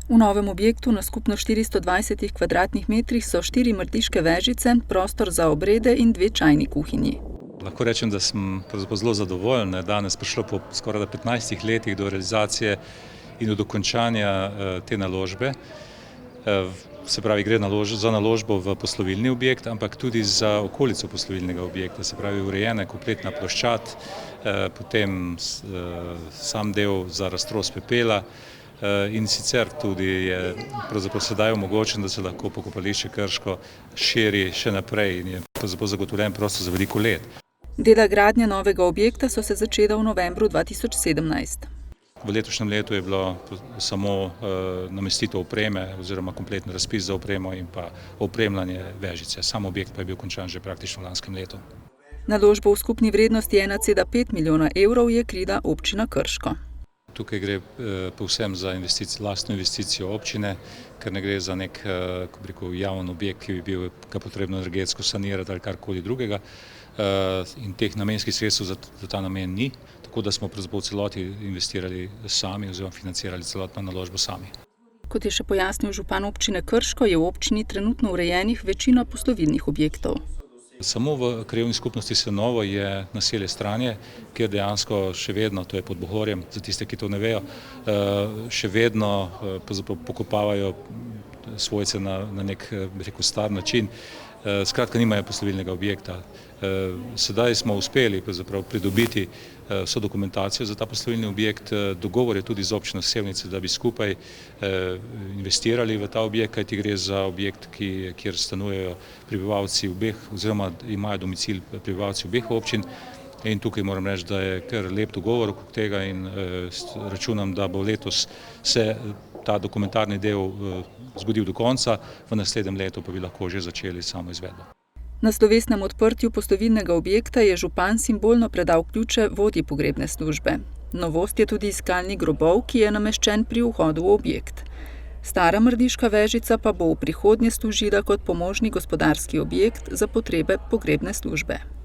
V novem objektu na skupno 420 kvadratnih metrih so 4 mrdiške vežice, prostor za obrede in 2 čajni kuhinji. Lahko rečem, da sem zelo zadovoljen, da je danes prišlo po skoraj 15 letih do realizacije in do dokončanja te naložbe. Se pravi, gre za naložbo v poslovilni objekt, ampak tudi za okolico poslovilnega objekta, se pravi urejena kompletna ploščad, potem sam del za raztros pepela in sicer tudi je pravzaprav sedaj omogočen, da se lahko pokopališče Krško širi še naprej in je pravzaprav zagotovljen prostor za veliko let. Dela gradnje novega objekta so se začela v novembru 2017. V letošnjem letu je bilo samo namestitev opreme oziroma kompletni razpis za opremo in pa opremljanje vežice. Sam objekt pa je bil končan že praktično v lanskem letu. Naložbo v skupni vrednosti 1,5 milijona evrov je krila občina Krško. Tukaj gre povsem za lastno investicijo občine, ker ne gre za nek javni objekt, ki bi bil ga potrebno energetsko sanirati ali karkoli drugega. In teh namenskih sredstev za ta namen ni, tako da smo v celoti investirali sami oziroma financirali celotno naložbo sami. Kot je še pojasnil župan občine Krško, je v občini trenutno urejenih večina poslovilnih objektov. Samo v krajevni skupnosti Senovo je naselje Stranje, kjer dejansko še vedno, to je pod Bohorjem, za tiste, ki to ne vejo, še vedno pokopavajo svojce na nek star način. Skratka, nimajo poslovilnega objekta. Sedaj smo uspeli pridobiti vso dokumentacijo za ta poslovilni objekt. Dogovor je tudi z občino Sevnice, da bi skupaj investirali v ta objekt, kajti gre za objekt, kjer stanujejo prebivalci obeh oziroma imajo domicil prebivalci obeh občin. In tukaj moram reči, da je kar lep dogovor okrog tega in računam, da bo letos se ta dokumentarni del zgodil do konca, v naslednjem letu pa bi lahko že začeli samo izvedbo. Na slovesnem odprtju poslovilnega objekta je župan simbolno predal ključe vodji pogrebne službe. Novost je tudi iskalni grobov, ki je nameščen pri vhodu v objekt. Stara mrdiška vežica pa bo v prihodnje služila kot pomožni gospodarski objekt za potrebe pogrebne službe.